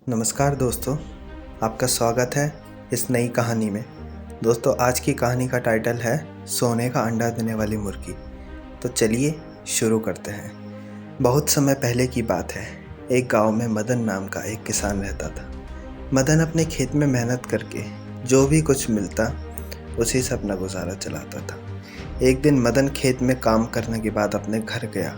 नमस्कार दोस्तों, आपका स्वागत है इस नई कहानी में। दोस्तों, आज की कहानी का टाइटल है सोने का अंडा देने वाली मुर्गी। तो चलिए शुरू करते हैं। बहुत समय पहले की बात है। एक गांव में मदन नाम का एक किसान रहता था। मदन अपने खेत में मेहनत करके जो भी कुछ मिलता उसी से अपना गुजारा चलाता था। एक दिन मदन खेत में काम करने के बाद अपने घर गया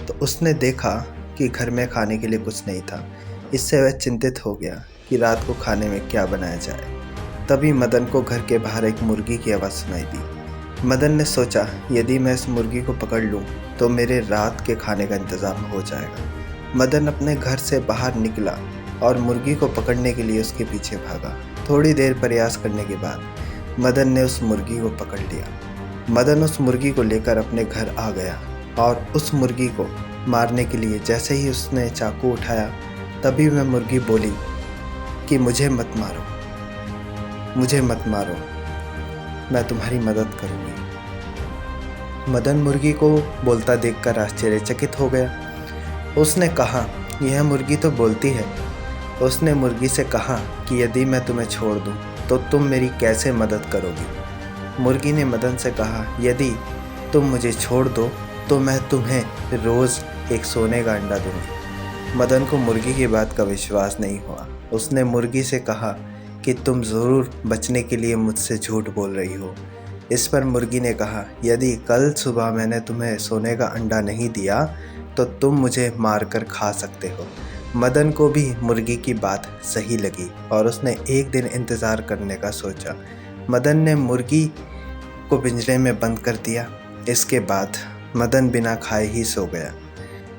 तो उसने देखा कि घर में खाने के लिए कुछ नहीं था। इससे वह चिंतित हो गया कि रात को खाने में क्या बनाया जाए। तभी मदन को घर के बाहर एक मुर्गी की आवाज़ सुनाई दी। मदन ने सोचा, यदि मैं इस मुर्गी को पकड़ लूं तो मेरे रात के खाने का इंतज़ाम हो जाएगा। मदन अपने घर से बाहर निकला और मुर्गी को पकड़ने के लिए उसके पीछे भागा। थोड़ी देर प्रयास करने के बाद मदन ने उस मुर्गी को पकड़ लिया। मदन उस मुर्गी को लेकर अपने घर आ गया और उस मुर्गी को मारने के लिए जैसे ही उसने चाकू उठाया तभी वह मुर्गी बोली कि मुझे मत मारो, मैं तुम्हारी मदद करूँगी। मदन मुर्गी को बोलता देखकर आश्चर्यचकित हो गया। उसने कहा, यह मुर्गी तो बोलती है। उसने मुर्गी से कहा कि यदि मैं तुम्हें छोड़ दूँ तो तुम मेरी कैसे मदद करोगी। मुर्गी ने मदन से कहा, यदि तुम मुझे छोड़ दो तो मैं तुम्हें रोज़ एक सोने का अंडा दूँगी। मदन को मुर्गी की बात का विश्वास नहीं हुआ। उसने मुर्गी से कहा कि तुम ज़रूर बचने के लिए मुझसे झूठ बोल रही हो। इस पर मुर्गी ने कहा, यदि कल सुबह मैंने तुम्हें सोने का अंडा नहीं दिया तो तुम मुझे मार कर खा सकते हो। मदन को भी मुर्गी की बात सही लगी और उसने एक दिन इंतज़ार करने का सोचा। मदन ने मुर्गी को पिंजरे में बंद कर दिया। इसके बाद मदन बिना खाए ही सो गया।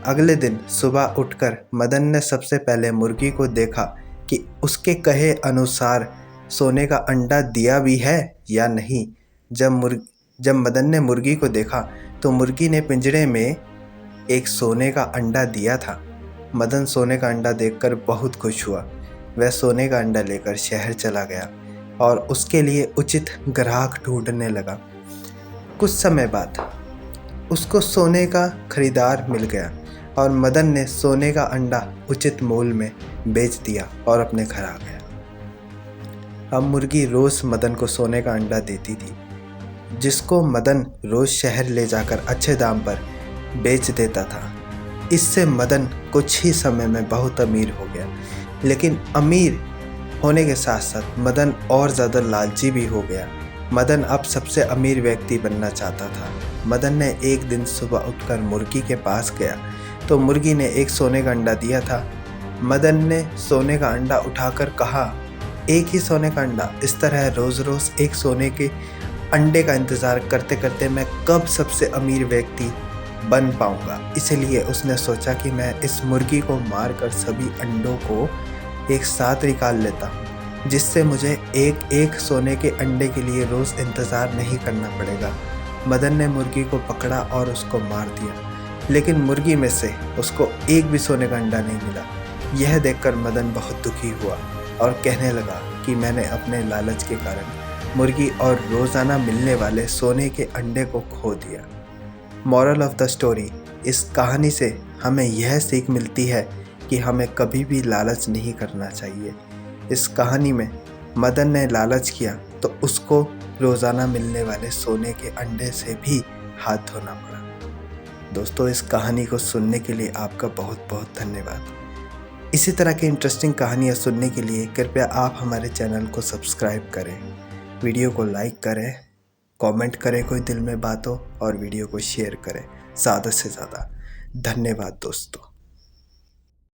अगले दिन सुबह उठकर मदन ने सबसे पहले मुर्गी को देखा कि उसके कहे अनुसार सोने का अंडा दिया भी है या नहीं। जब मदन ने मुर्गी को देखा तो मुर्गी ने पिंजरे में एक सोने का अंडा दिया था। मदन सोने का अंडा देखकर बहुत खुश हुआ। वह सोने का अंडा लेकर शहर चला गया और उसके लिए उचित ग्राहक ढूंढने लगा। कुछ समय बाद उसको सोने का खरीदार मिल गया और मदन ने सोने का अंडा उचित मूल्य में बेच दिया और अपने घर आ गया। अब मुर्गी रोज़ मदन को सोने का अंडा देती थी, जिसको मदन रोज़ शहर ले जाकर अच्छे दाम पर बेच देता था। इससे मदन कुछ ही समय में बहुत अमीर हो गया। लेकिन अमीर होने के साथ साथ मदन और ज़्यादा लालची भी हो गया। मदन अब सबसे अमीर व्यक्ति बनना चाहता था। मदन ने एक दिन सुबह उठकर मुर्गी के पास गया तो मुर्गी ने एक सोने का अंडा दिया था। मदन ने सोने का अंडा उठाकर कहा, एक ही सोने का अंडा। इस तरह रोज़ रोज़ एक सोने के अंडे का इंतज़ार करते करते मैं कब सबसे अमीर व्यक्ति बन पाऊंगा। इसलिए उसने सोचा कि मैं इस मुर्गी को मारकर सभी अंडों को एक साथ निकाल लेता हूँ, जिससे मुझे एक एक सोने के अंडे के लिए रोज़ इंतज़ार नहीं करना पड़ेगा। मदन ने मुर्गी को पकड़ा और उसको मार दिया, लेकिन मुर्गी में से उसको एक भी सोने का अंडा नहीं मिला। यह देखकर मदन बहुत दुखी हुआ और कहने लगा कि मैंने अपने लालच के कारण मुर्गी और रोज़ाना मिलने वाले सोने के अंडे को खो दिया। मॉरल ऑफ द स्टोरी, इस कहानी से हमें यह सीख मिलती है कि हमें कभी भी लालच नहीं करना चाहिए। इस कहानी में मदन ने लालच किया तो उसको रोज़ाना मिलने वाले सोने के अंडे से भी हाथ धोना पड़ा। दोस्तों, इस कहानी को सुनने के लिए आपका बहुत बहुत धन्यवाद। इसी तरह की इंटरेस्टिंग कहानियाँ सुनने के लिए कृपया आप हमारे चैनल को सब्सक्राइब करें, वीडियो को लाइक करें, कमेंट करें कोई दिल में बात हो और वीडियो को शेयर करें ज़्यादा से ज़्यादा। धन्यवाद दोस्तों।